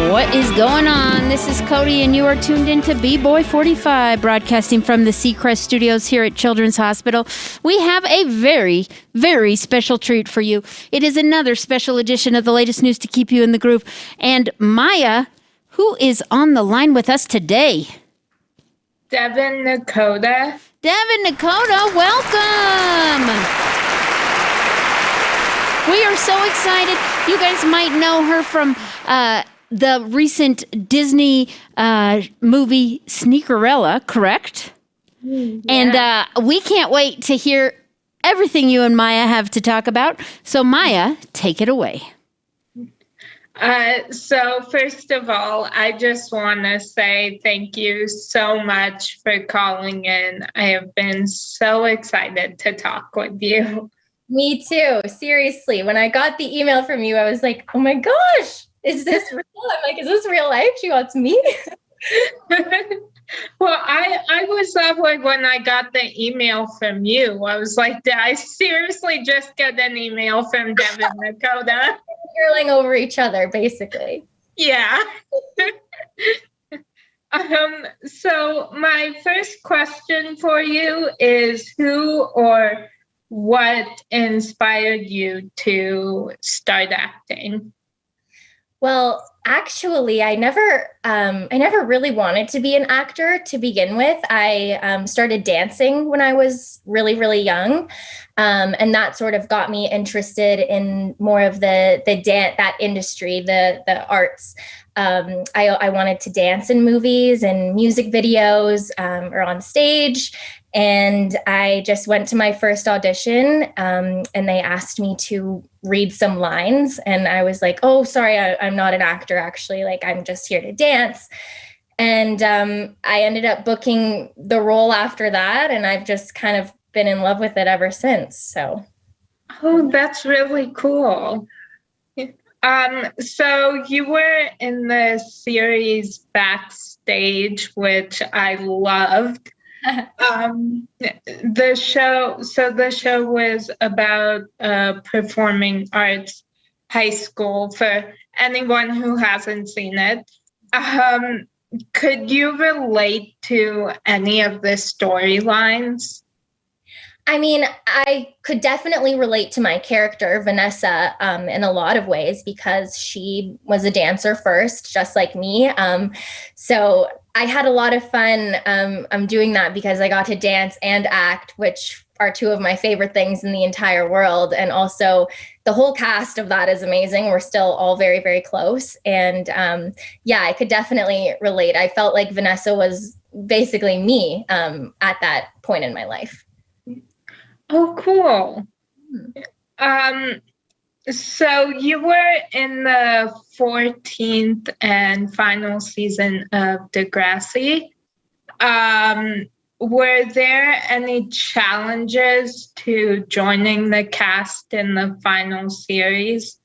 What is going on? This is Cody, and you are tuned into B-Boy 45, broadcasting from the Seacrest Studios here at Children's Hospital. We have a very, very special treat for you. It is another special edition of the latest news to keep you in the groove. And Maya, who is on the line with us today? Devyn Nekoda. Devyn Nekoda, welcome! We are so excited. You guys might know her from the recent Disney movie Cinderella, correct? Yeah. And we can't wait to hear everything you and Maya have to talk about. So Maya, take it away. So first of all, I just want to say thank you so much for calling in. I have been so excited to talk with you. Me too. Seriously, when I got the email from you, I was like, oh my gosh, is this real? I'm like, is this real life? She wants me? Well, I was that way when I got the email from you. I was like, did I seriously just get an email from Devyn Nekoda? Hurling over each other, basically. Yeah. So my first question for you is who or what inspired you to start acting? Well, actually, I never really wanted to be an actor to begin with. I started dancing when I was really, really young, and that sort of got me interested in more of the dance, that industry, the arts. I wanted to dance in movies and music videos or on stage. And I just went to my first audition and they asked me to read some lines. And I was like, oh, sorry, I'm not an actor, actually. Like, I'm just here to dance. And I ended up booking the role after that. And I've just kind of been in love with it ever since. So. Oh, that's really cool. So you were in the series Backstage, which I loved. The show was about performing arts high school for anyone who hasn't seen it. Could you relate to any of the storylines? I mean, I could definitely relate to my character, Vanessa, in a lot of ways because she was a dancer first, just like me. So I had a lot of fun doing that because I got to dance and act, which are two of my favorite things in the entire world. And also the whole cast of that is amazing. We're still all very, very close. And yeah, I could definitely relate. I felt like Vanessa was basically me at that point in my life. Oh, cool. So you were in the 14th and final season of Degrassi. Were there any challenges to joining the cast in the final series?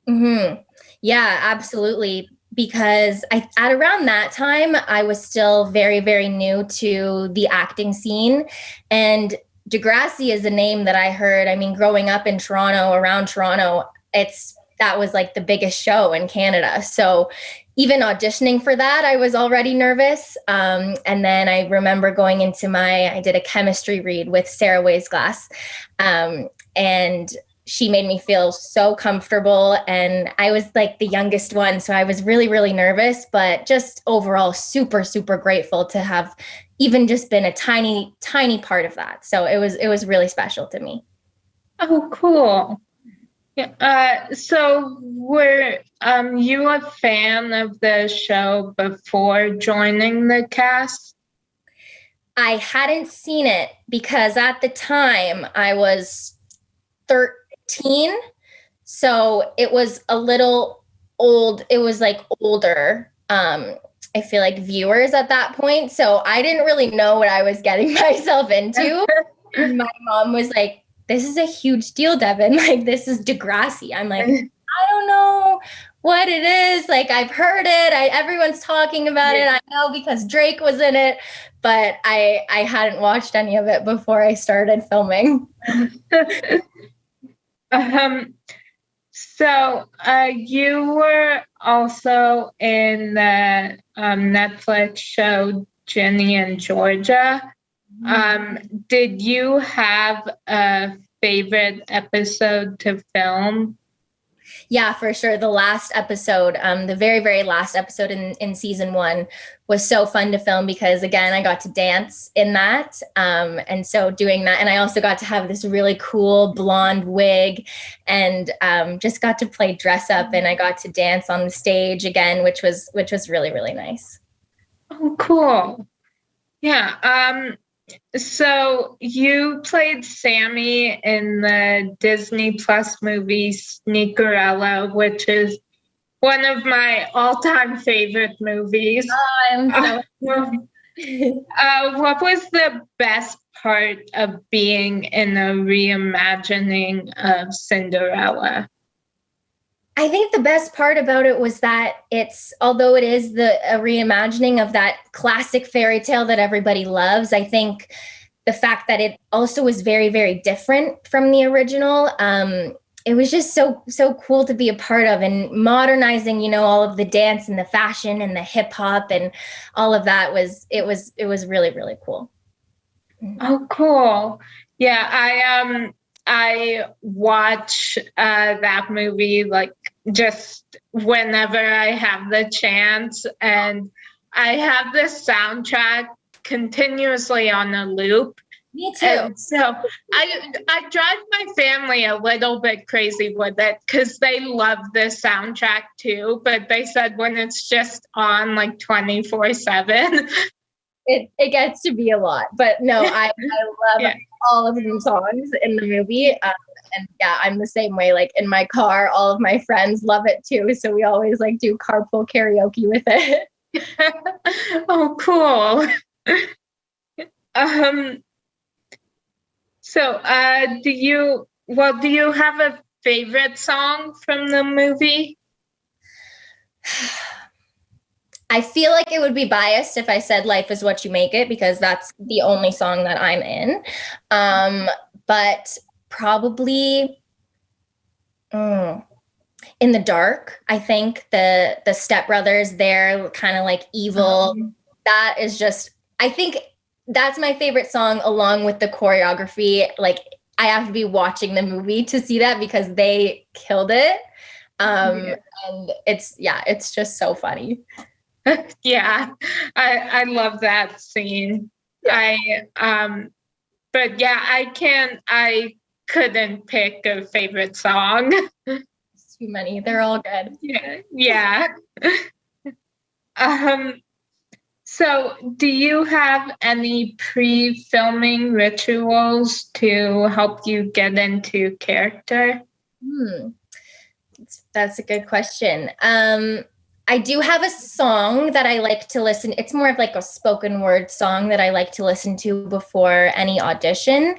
Mm-hmm. Yeah, absolutely. Because at around that time, I was still very, very new to the acting scene. And Degrassi is a name that I heard. I mean, growing up in Toronto, around Toronto, that was like the biggest show in Canada. So even auditioning for that, I was already nervous. And then I remember going into I did a chemistry read with Sarah Waysglass. And she made me feel so comfortable. And I was like the youngest one. So I was really, really nervous, but just overall super, super grateful to have even just been a tiny, tiny part of that. So it was really special to me. Oh, cool. Yeah. So were you a fan of the show before joining the cast? I hadn't seen it because at the time I was 13. So it was a little old. It was like older. I feel like viewers at that point. So I didn't really know what I was getting myself into. My mom was like, this is a huge deal, Devyn. Like, this is Degrassi. I'm like, I don't know what it is. Like, I've heard it. Everyone's talking about it. I know because Drake was in it, but I hadn't watched any of it before I started filming. So you were also in the Netflix show Ginny and Georgia. Did you have a favorite episode to film? Yeah, for sure. The last episode, the very, very last episode in season 1 was so fun to film because, again, I got to dance in that. And so doing that, and I also got to have this really cool blonde wig and just got to play dress up, and I got to dance on the stage again, which was really, really nice. Oh, cool. Yeah. So you played Sammy in the Disney Plus movie Cinderella, which one of my all-time favorite movies. I'm so what was the best part of being in a reimagining of Cinderella? I think the best part about it was that although it is a reimagining of that classic fairy tale that everybody loves, I think the fact that it also was very, very different from the original, it was just so cool to be a part of, and modernizing, all of the dance and the fashion and the hip hop and all of that was really, really cool. Oh, cool. Yeah, I watch that movie like just whenever I have the chance, and I have this soundtrack continuously on a loop. Me too. And so I drive my family a little bit crazy with it because they love the soundtrack too, but they said when it's just on like 24/7. It gets to be a lot, but no, I love all of the songs in the movie. And yeah, I'm the same way. Like in my car, all of my friends love it too. So we always like do carpool karaoke with it. Oh, cool. So do you have a favorite song from the movie? I feel like it would be biased if I said Life Is What You Make It, because that's the only song that I'm in. But probably In the Dark. I think the Step Brothers, they're kind of like evil. That is just, I think that's my favorite song, along with the choreography. Like I have to be watching the movie to see that because they killed it. And it's just so funny. Yeah, I love that scene. Yeah. But yeah, I couldn't pick a favorite song. It's too many. They're all good. Yeah. So do you have any pre-filming rituals to help you get into character? That's a good question. I do have a song that I like to listen. It's more of like a spoken word song that I like to listen to before any audition.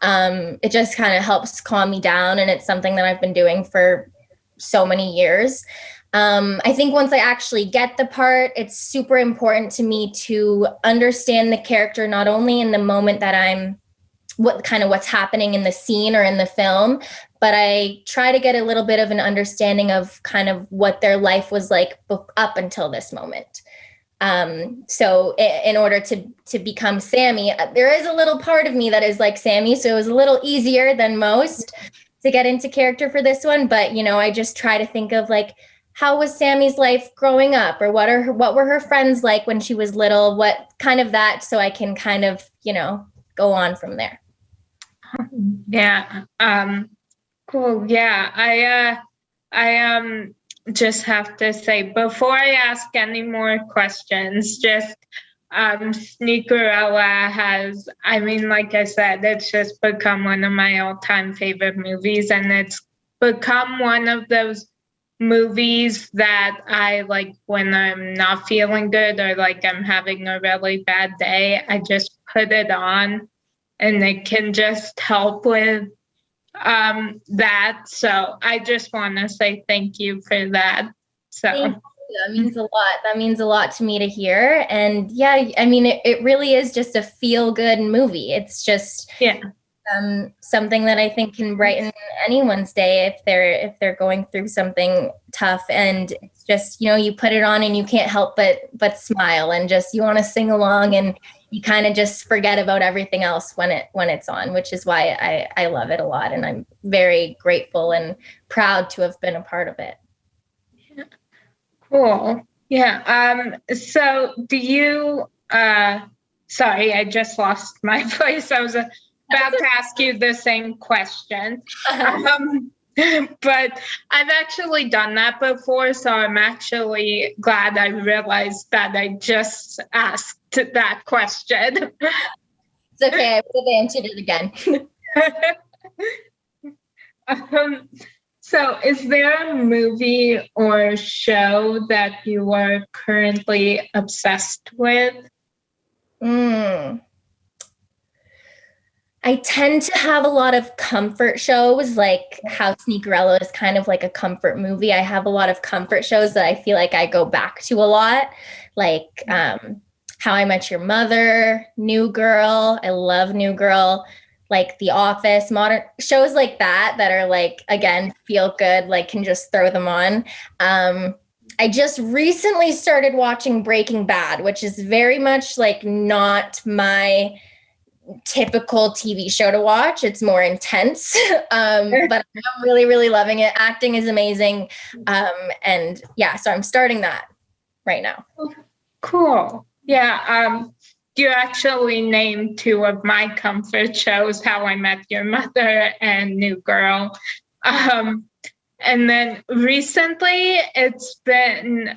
It just kind of helps calm me down, and it's something that I've been doing for so many years. I think once I actually get the part, it's super important to me to understand the character, not only in the moment that what's happening in the scene or in the film, but I try to get a little bit of an understanding of kind of what their life was like up until this moment. So in order to become Sammy, there is a little part of me that is like Sammy, so it was a little easier than most to get into character for this one. But, I just try to think of like, how was Sammy's life growing up, or what were her friends like when she was little, what kind of that, so I can kind of, go on from there. Yeah. Cool. Yeah. I just have to say, before I ask any more questions, just Cinderella has, like I said, it's just become one of my all-time favorite movies, and it's become one of those movies that I like when I'm not feeling good or like I'm having a really bad day. I just put it on, and it can just help with that. So I just want to say thank you for that. So thank you. That means a lot. That means a lot to me to hear. And yeah, it really is just a feel good movie. It's just something that I think can brighten anyone's day if they're going through something tough. And it's just, you put it on and you can't help but smile, and just you want to sing along, and you kind of just forget about everything else when it's on, which is why I love it a lot, and I'm very grateful and proud to have been a part of it. Cool. Yeah. So do you sorry, I just lost my voice. I was about to ask you the same question. But I've actually done that before, so I'm actually glad I realized that I just asked that question. It's okay, I would have answered it again. So is there a movie or show that you are currently obsessed with? I tend to have a lot of comfort shows, like how Cinderella is kind of like a comfort movie. I have a lot of comfort shows that I feel like I go back to a lot, like How I Met Your Mother, New Girl. I love New Girl, like The Office, modern shows like that are like, again, feel good, like can just throw them on. I just recently started watching Breaking Bad, which is very much like not my typical TV show to watch. It's more intense, but I'm really, really loving it. Acting is amazing. And yeah, so I'm starting that right now. Cool. Yeah. You actually named two of my comfort shows, How I Met Your Mother and New Girl. And then recently it's been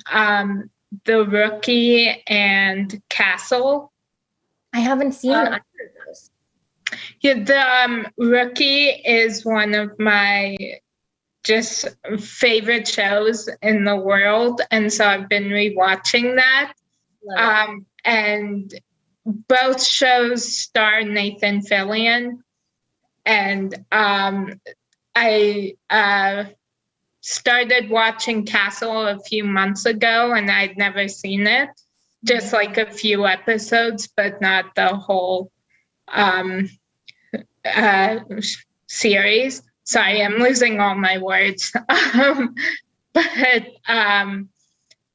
The Rookie and Castle. I haven't seen either of those. Yeah, the Rookie is one of my just favorite shows in the world. And so I've been rewatching that. And both shows star Nathan Fillion. And I started watching Castle a few months ago, and I'd never seen it. Just like a few episodes, but not the whole series. Sorry, I'm losing all my words.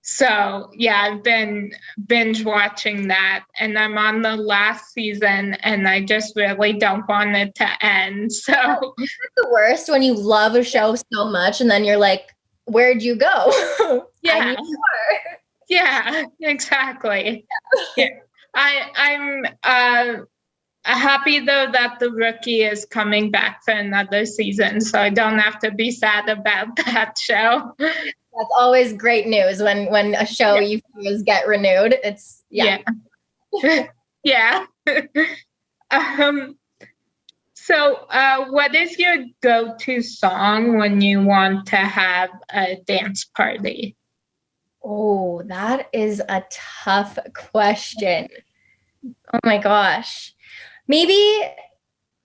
So yeah, I've been binge watching that, and I'm on the last season, and I just really don't want it to end. So it's the worst when you love a show so much, and then you're like, "Where'd you go?" Yeah. I need more. Yeah, exactly. Yeah. I'm happy though that The Rookie is coming back for another season, so I don't have to be sad about that show. That's always great news when a show you feel get renewed. It's yeah. Yeah. So what is your go-to song when you want to have a dance party? Oh, that is a tough question. Oh my gosh. Maybe,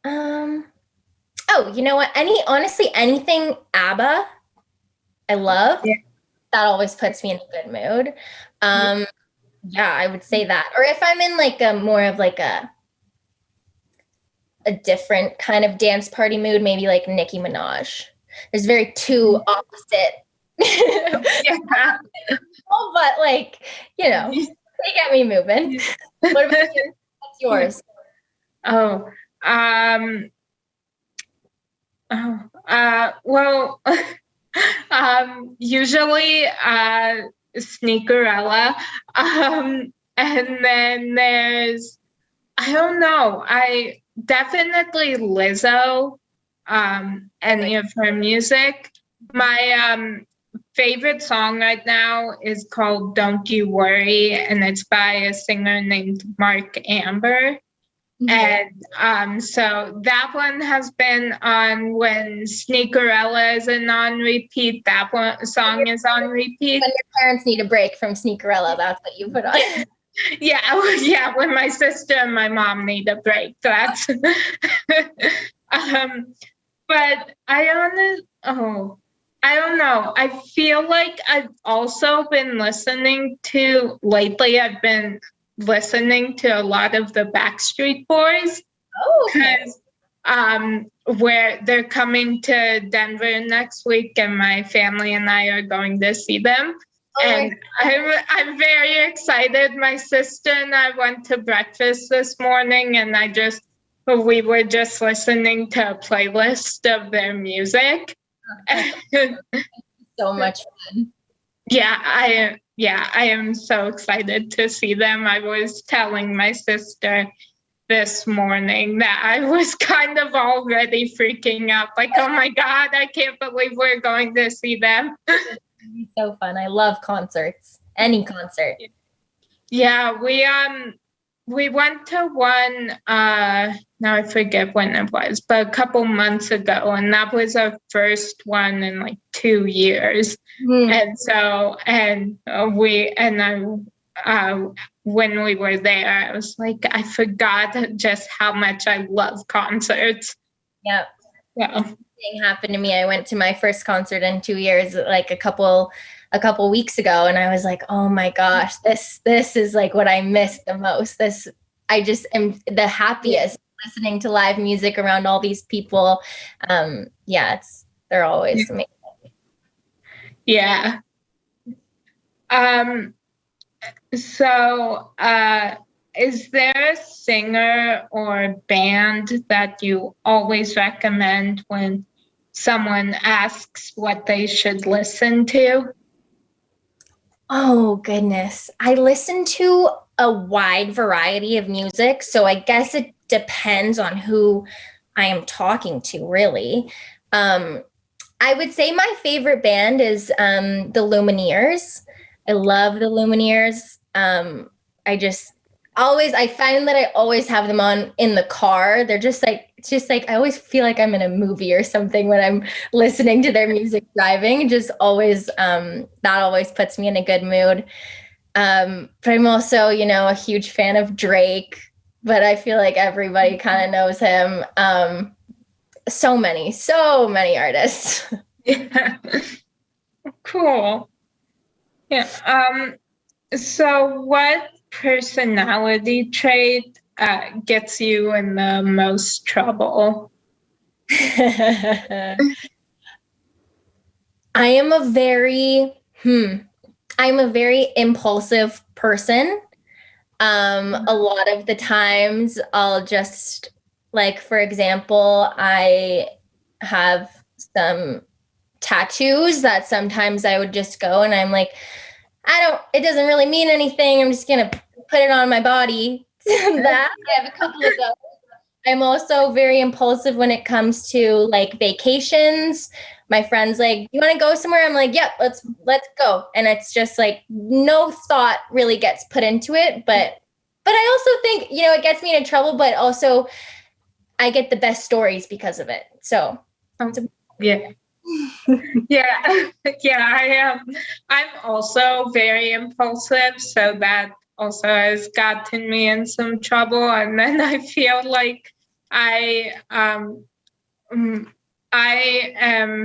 oh, you know what? Honestly, anything ABBA, I love. Yeah. That always puts me in a good mood. Yeah, I would say that. Or if I'm in like a more of like a different kind of dance party mood, maybe like Nicki Minaj. There's very two opposite. Yeah. Oh, but like, they get me moving. What about you? What's yours? Well, usually Sneakerella, and then there's, I don't know, I definitely Lizzo, any of her music. My favorite song right now is called Don't You Worry, and it's by a singer named Mark Amber. Mm-hmm. And so that one has been on when Sneakerella isn't on repeat. That one song is on repeat. When your parents need a break from Sneakerella, that's what you put on. Yeah, when my sister and my mom need a break, that's but I don't know. I feel like I've also been listening to a lot of the Backstreet Boys. Oh, okay. where they're coming to Denver next week, and my family and I are going to see them. And I'm very excited. My sister and I went to breakfast this morning, and we were just listening to a playlist of their music. So much fun. Yeah, I am so excited to see them. I was telling my sister this morning that I was kind of already freaking out, like, oh my God, I can't believe we're going to see them. It's so fun. I love concerts. Any concert. Yeah, we went to one, now I forget when it was, but a couple months ago, and that was our first one in like 2 years. And so, when we were there, I was like, I forgot just how much I love concerts. Yep. Yeah. Thing happened to me. I went to my first concert in 2 years, like a couple weeks ago, and I was like, oh my gosh, this is like what I miss the most. I just am the happiest listening to live music around all these people. They're always amazing. Yeah. So, is there a singer or band that you always recommend when someone asks what they should listen to? Oh, goodness. I listen to a wide variety of music, so I guess it depends on who I am talking to, really. I would say my favorite band is the Lumineers. I love the Lumineers. I find that I always have them on in the car. They're just like I always feel like I'm in a movie or something when I'm listening to their music driving. Just always, that always puts me in a good mood. But I'm also, a huge fan of Drake, but I feel like everybody kind of knows him. So many artists. Yeah. Cool. Yeah. So what personality trait gets you in the most trouble? I am a very impulsive person. A lot of the times I'll just, like, for example, I have some tattoos that sometimes I would just go and I'm like, it doesn't really mean anything. I'm just going to put it on my body. I have a couple of those. I'm also very impulsive when it comes to like vacations. My friends like, you want to go somewhere? I'm like, yep, let's go. And it's just like no thought really gets put into it. But I also think, it gets me into trouble, but also I get the best stories because of it. So yeah. I am. I'm also very impulsive, so that also has gotten me in some trouble. And then I feel like I am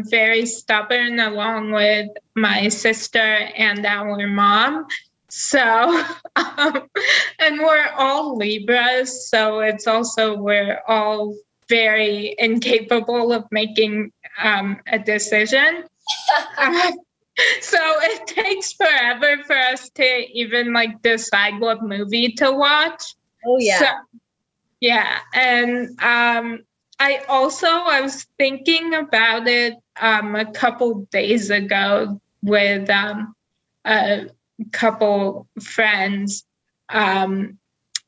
very stubborn, along with my sister and our mom. So, and we're all Libras, so it's also we're all very incapable of making a decision. So it takes forever for us to even like decide what movie to watch. Oh yeah. So, yeah. And I was thinking about it a couple days ago with a couple friends,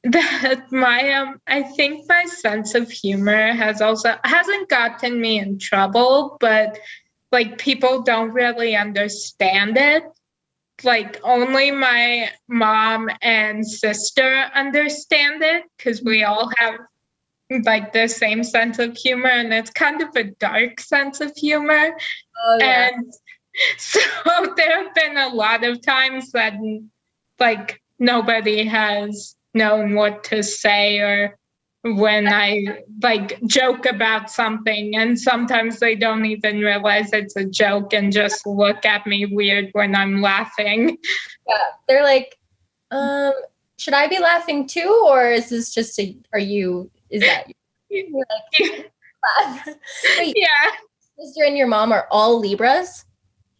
that I think my sense of humor hasn't gotten me in trouble, but like people don't really understand it. Like only my mom and sister understand it, because we all have like the same sense of humor, and it's kind of a dark sense of humor. Oh, yeah. And so there have been a lot of times that like nobody has known what to say, or when I like joke about something and sometimes they don't even realize it's a joke and just look at me weird when I'm laughing. Yeah, they're like, should I be laughing too, or is this just is that you? Wait, Yeah. sister and your mom are all Libras?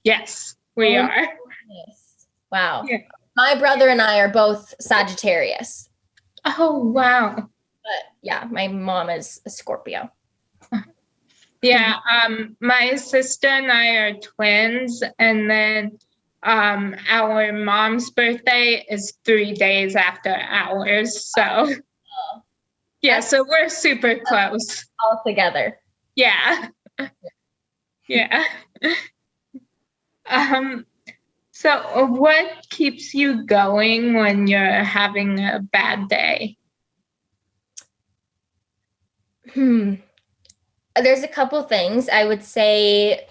Yes, we Oh, are. nice. Wow. Yeah. My brother and I are both Sagittarius. Oh, wow. But yeah, my mom is a Scorpio. Yeah, my sister and I are twins, and then our mom's birthday is 3 days after ours. So yeah, so we're super close. All together. Yeah. Yeah. So what keeps you going when you're having a bad day? There's a couple things. I would say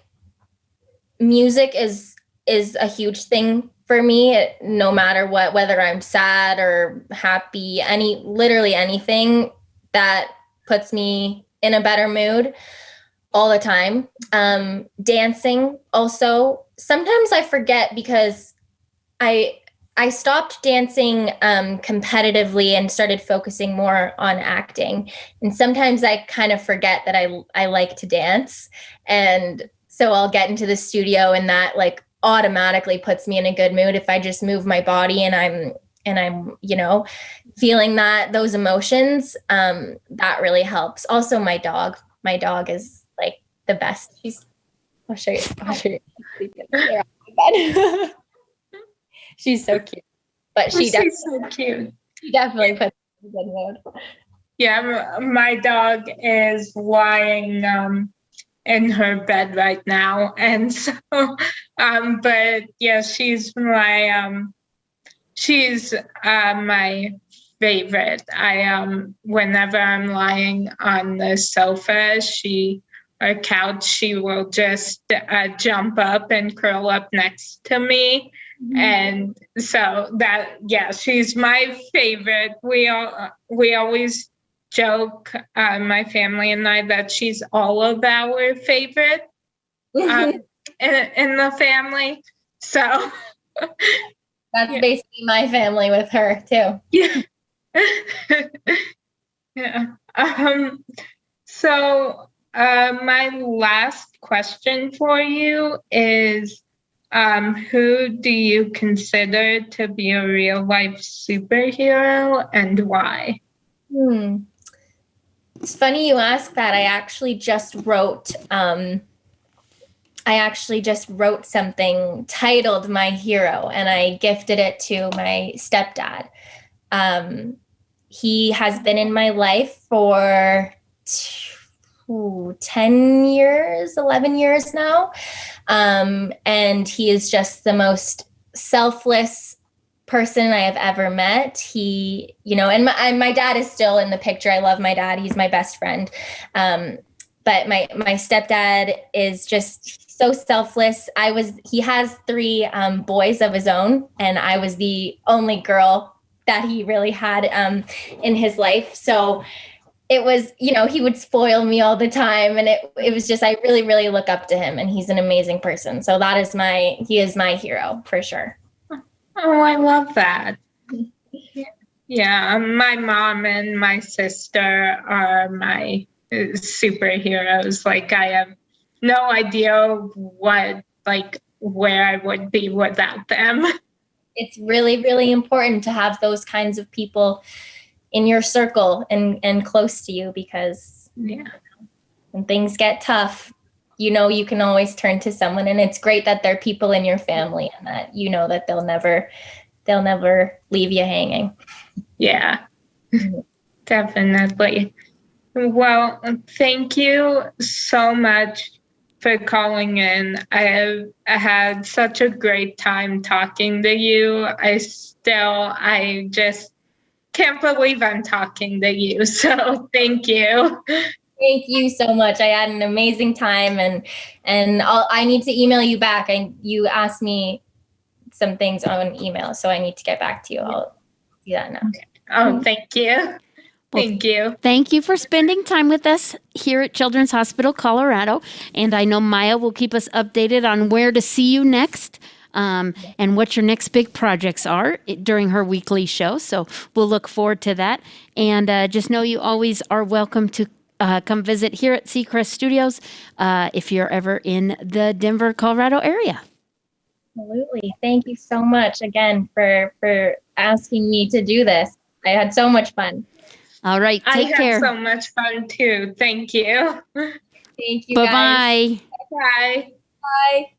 music is a huge thing for me, no matter what, whether I'm sad or happy, literally anything that puts me in a better mood all the time. Dancing also. Sometimes I forget because I stopped dancing competitively and started focusing more on acting. And sometimes I kind of forget that I like to dance. And so I'll get into the studio and that like automatically puts me in a good mood if I just move my body and I'm, feeling those emotions. That really helps. Also my dog is like the best. I'll show you. They're on bed. She's so cute. But she's so cute. she definitely puts me in a good mood. Yeah, my dog is lying in her bed right now, and so but yeah, she's my favorite. Whenever I'm lying on the sofa, or couch, she will just jump up and curl up next to me. And so she's my favorite. We always joke, my family and I, that she's all of our favorite in the family. So that's basically my family with her too. Yeah. Yeah. So my last question for you is, who do you consider to be a real life superhero and why? It's funny you ask that. I actually just wrote something titled My Hero, and I gifted it to my stepdad. He has been in my life for 10 years, 11 years now. And he is just the most selfless person I have ever met. He, and my dad is still in the picture. I love my dad. He's my best friend. But my stepdad is just so selfless. He has 3 boys of his own, and I was the only girl that he really had in his life. So it was, he would spoil me all the time. And it was just, I really, really look up to him, and he's an amazing person. So he is my hero for sure. Oh, I love that. Yeah, my mom and my sister are my superheroes. Like, I have no idea where I would be without them. It's really, really important to have those kinds of people in your circle and close to you, because when things get tough, you can always turn to someone, and it's great that there are people in your family and that that they'll never leave you hanging. Yeah, definitely. Well, thank you so much for calling in. I had such a great time talking to you. I just can't believe I'm talking to you. So thank you. Thank you so much. I had an amazing time, and I need to email you back. You asked me some things on email, so I need to get back to you. I'll do that now. Okay. Oh, thank you. Thank you. Thank you for spending time with us here at Children's Hospital Colorado. And I know Maya will keep us updated on where to see you next. And what your next big projects are during her weekly show. So we'll look forward to that. And just know you always are welcome to come visit here at Seacrest Studios if you're ever in the Denver, Colorado area. Absolutely. Thank you so much again for asking me to do this. I had so much fun. All right. Take care. I had so much fun too. Thank you. Thank you, Bye-bye. guys. Bye. Bye.